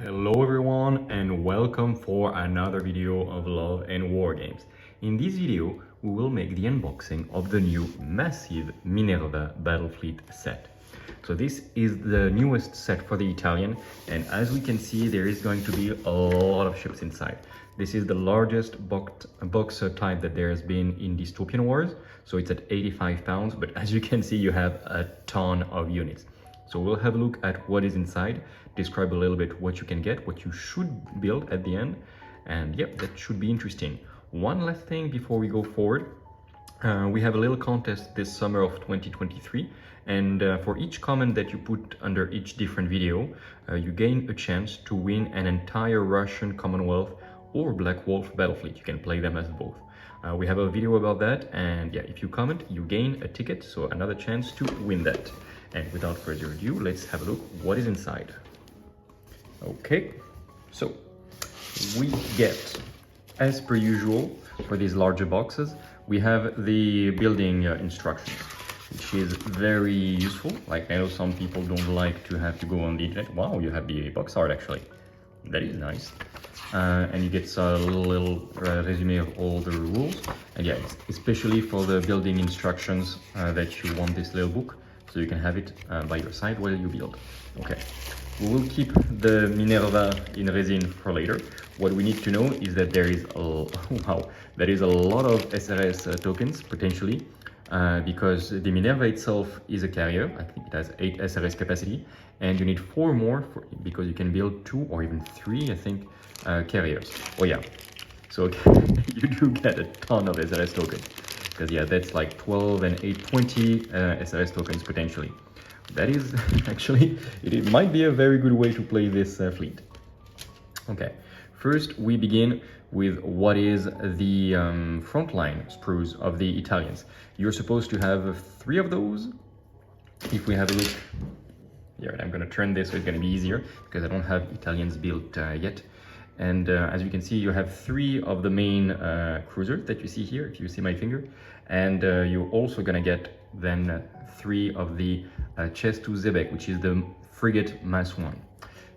Hello everyone and welcome for another video of Love and Wargames. In this video we will make the unboxing of the new massive Minerva Battlefleet set. So this is the newest set for the Italian, and as we can see there is going to be a lot of ships inside. This is the largest box type that there has been in Dystopian Wars, so it's at 85 pounds, but as you can see you have a ton of units. So we'll have a look at what is inside, describe a little bit what you can get, what you should build at the end, and yep, that should be interesting. One last thing before we go forward, we have a little contest this summer of 2023, and for each comment that you put under each different video, you gain a chance to win an entire Russian Commonwealth or Black Wolf Battlefleet. You can play them as both. We have a video about that, and yeah, if you comment, you gain a ticket, so another chance to win that. And without further ado, let's have a look what is inside. Okay, so we get, as per usual, for these larger boxes, we have the building instructions, which is very useful. Like, I know some people don't like to have to go on the internet. Wow, you have the box art actually. That is nice. And you get a little resume of all the rules. And yeah, especially for the building instructions that you want this little book, so you can have it by your side while you build. Okay, we will keep the Minerva in resin for later. What we need to know is that there is a lot of SRS tokens potentially, because the Minerva itself is a carrier. I think it has 8 SRS capacity, and you need 4 more because you can build 2 or even 3, I think, carriers. Oh yeah, so you do get a ton of SRS tokens. Because yeah, that's like 12 and 8, 20 SRS tokens potentially. That is actually, it might be a very good way to play this fleet. Okay, first we begin with what is the Frontline Sprues of the Italians. You're supposed to have 3 of those. If we have a look here, I'm going to turn this so it's going to be easier because I don't have Italians built yet. And as you can see, you have 3 of the main cruisers that you see here, if you see my finger. And you're also gonna get then 3 of the Chestu Zebek, which is the frigate mass 1.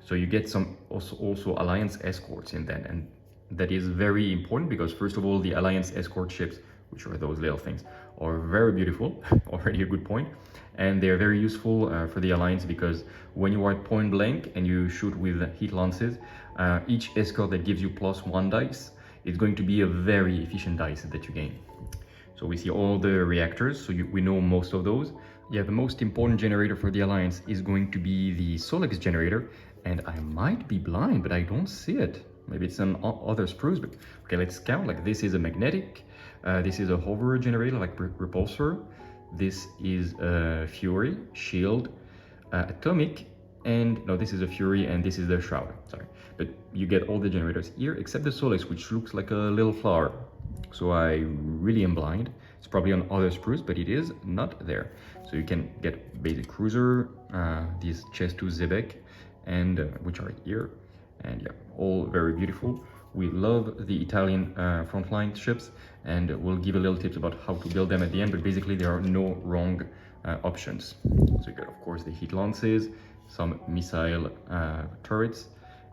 So you get some also Alliance escorts in that, and that is very important because first of all, the Alliance escort ships, which are those little things, are very beautiful, already a good point. And they're very useful for the Alliance because when you are at point blank and you shoot with heat lances, each escort that gives you +1 dice is going to be a very efficient dice that you gain. So we see all the reactors, so we know most of those. Yeah, the most important generator for the Alliance is going to be the Solex generator, and I might be blind, but I don't see it. Maybe it's on other sprues, but okay, let's count. Like, this is a magnetic, this is a hover generator, like repulsor. This is a Fury, shield, atomic, and no, this is a Fury, and this is the shroud, sorry. But you get all the generators here, except the Solex, which looks like a little flower. So I really am blind. It's probably on other sprues, but it is not there. So you can get basic cruiser, these Chestu Zebek, and which are here, and yeah, all very beautiful. We love the Italian frontline ships, and we'll give a little tips about how to build them at the end, but basically there are no wrong options. So you get, of course, the heat lances, some missile turrets,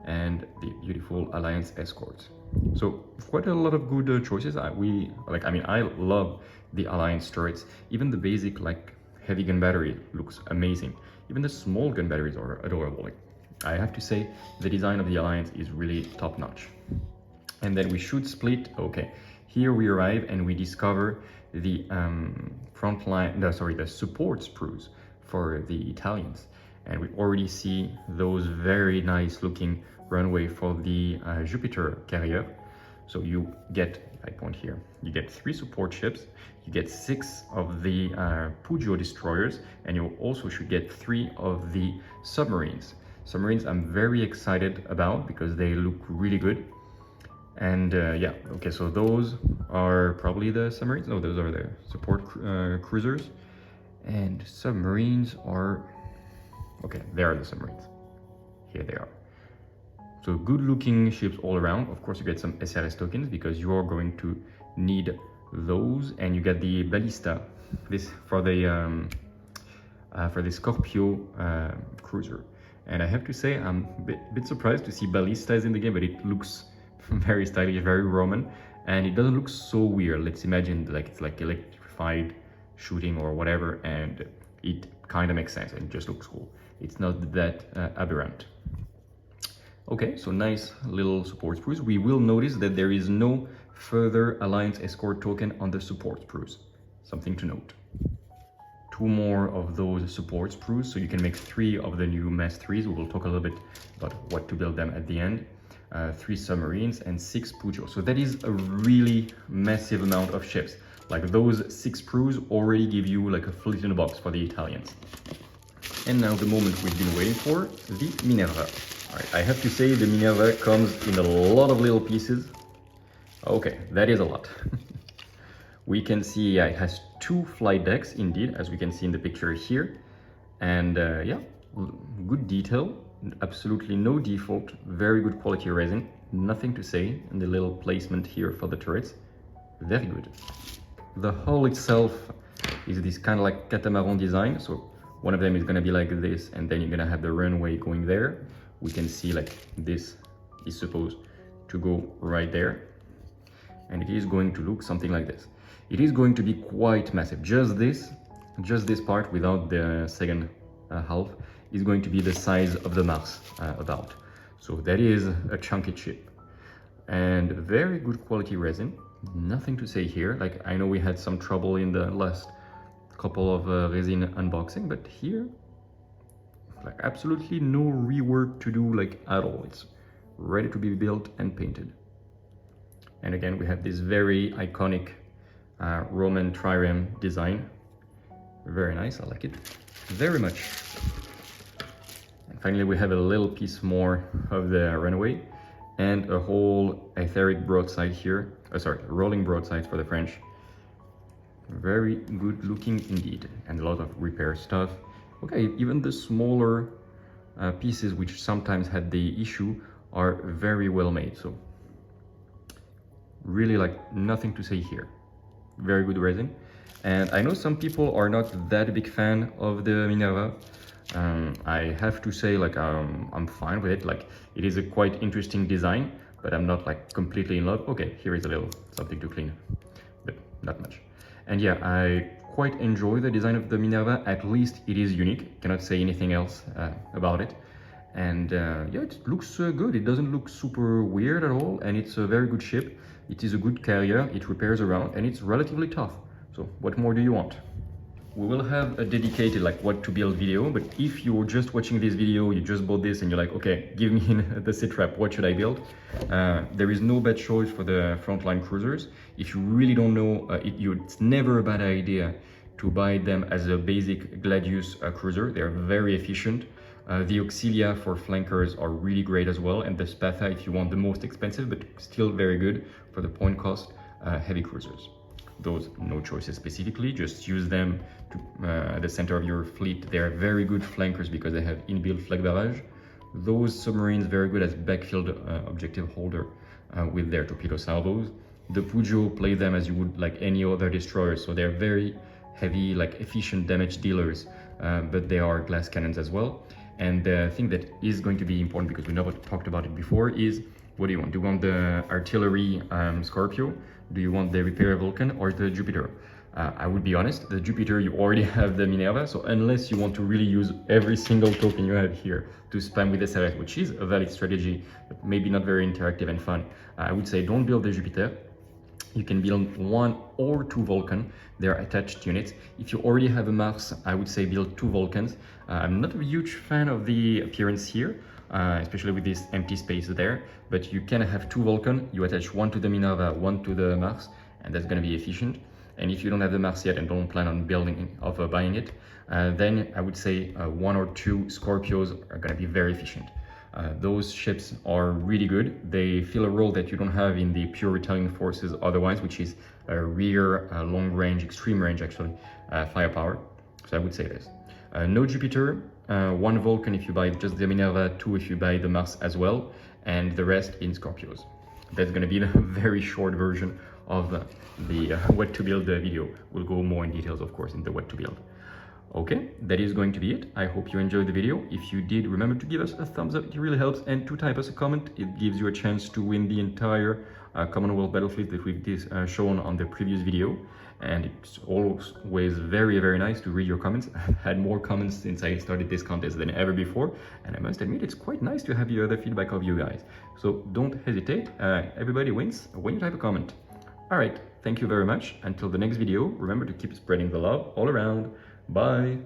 and the beautiful Alliance escorts. So quite a lot of good choices. I love the Alliance turrets. Even the basic like heavy gun battery looks amazing. Even the small gun batteries are adorable. Like, I have to say the design of the Alliance is really top notch. And then we should split. Okay, here we arrive and we discover the the support sprues for the Italians. And we already see those very nice looking runway for the Jupiter carrier. So you get, I point here, you get 3 support ships, you get 6 of the Pujo destroyers, and you also should get 3 of the submarines. Submarines I'm very excited about because they look really good. And yeah, okay, so those are probably the submarines. No, those are the support cruisers. And submarines are, okay, there are the submarines. Here they are. So good looking ships all around. Of course, you get some SRS tokens because you are going to need those, and you get the ballista, this for the Scorpio cruiser. And I have to say, I'm a bit surprised to see ballistas in the game, but it looks very stylish, very Roman, and it doesn't look so weird. Let's imagine like it's like electrified shooting or whatever, and it kind of makes sense and it just looks cool. It's not that aberrant. Okay, so nice little support sprues. We will notice that there is no further Alliance escort token on the support sprues. Something to note. 2 more of those support sprues, so you can make 3 of the new Mass 3s. We will talk a little bit about what to build them at the end. 3 submarines and 6 Pujo. So that is a really massive amount of ships. Like those 6 sprues already give you like a fleet in a box for the Italians. And now the moment we've been waiting for, the Minerva. All right, I have to say the Minerva comes in a lot of little pieces. Okay, that is a lot. We can see it has 2 flight decks indeed, as we can see in the picture here. And yeah, good detail, absolutely no default, very good quality resin, nothing to say. And the little placement here for the turrets, very good. The hull itself is this kind of like catamaran design. So one of them is going to be like this, and then you're going to have the runway going there. We can see like this is supposed to go right there. And it is going to look something like this. It is going to be quite massive. Just this part without the second half is going to be the size of the Mars about. So that is a chunky chip. And very good quality resin. Nothing to say here. Like I know we had some trouble in the last couple of resin unboxing, but here, like absolutely no rework to do like at all. It's ready to be built and painted. And again, we have this very iconic Roman trireme design. Very nice, I like it very much. And finally, we have a little piece more of the runway and a whole etheric broadside here. Rolling broadside for the French. Very good looking indeed, and a lot of repair stuff. Okay, even the smaller pieces, which sometimes had the issue, are very well made. So really like nothing to say here. Very good resin. And I know some people are not that a big fan of the Minerva. I have to say like I'm fine with it. Like it is a quite interesting design, but I'm not like completely in love. Okay, here is a little something to clean, but not much. And yeah, I quite enjoy the design of the Minerva. At least it is unique. Cannot say anything else about it. And yeah, it looks good. It doesn't look super weird at all, and it's a very good ship. It is a good carrier, it repairs around, and it's relatively tough. So what more do you want? We will have a dedicated like what to build video, but if you're just watching this video, you just bought this and you're like, okay, give me the sitrep, what should I build? There is no bad choice for the Frontline cruisers. If you really don't know, it's never a bad idea to buy them as a basic Gladius cruiser. They're very efficient. The Auxilia for flankers are really great as well, and the Spatha if you want the most expensive but still very good for the point cost heavy cruisers. Those no choices specifically, just use them to at the center of your fleet. They are very good flankers because they have inbuilt flag barrage. Those submarines very good as backfield objective holder with their torpedo salvos. The Pujo, play them as you would like any other destroyer, so they're very heavy, like efficient damage dealers, but they are glass cannons as well. And the thing that is going to be important, because we never talked about it before, is what do you want? Do you want the artillery Scorpio? Do you want the repair Vulcan or the Jupiter? I would be honest, the Jupiter, you already have the Minerva, so unless you want to really use every single token you have here to spam with SRS, which is a valid strategy, but maybe not very interactive and fun, I would say don't build the Jupiter. You can build 1 or 2 Vulcan. They're attached units. If you already have a Mars, I would say build 2 Vulcans. I'm not a huge fan of the appearance here, especially with this empty space there, but you can have 2 Vulcan. You attach 1 to the Minerva, 1 to the Mars, and that's going to be efficient. And if you don't have the Mars yet and don't plan on buying it, then I would say 1 or 2 Scorpios are going to be very efficient. Those ships are really good. They fill a role that you don't have in the pure Italian forces otherwise, which is a rear, long range, extreme range actually, firepower. So I would say this. No Jupiter, 1 Vulcan if you buy just the Minerva, 2 if you buy the Mars as well, and the rest in Scorpios. That's going to be the very short version of the what to build video. We'll go more in details, of course, in the what to build. Okay, that is going to be it. I hope you enjoyed the video. If you did, remember to give us a thumbs up, it really helps, and to type us a comment. It gives you a chance to win the entire Commonwealth Battlefleet that we've shown on the previous video. And it's always very, very nice to read your comments. I've had more comments since I started this contest than ever before, and I must admit it's quite nice to have the other feedback of you guys. So don't hesitate, everybody wins when you type a comment. Alright, thank you very much. Until the next video, remember to keep spreading the love all around. Bye!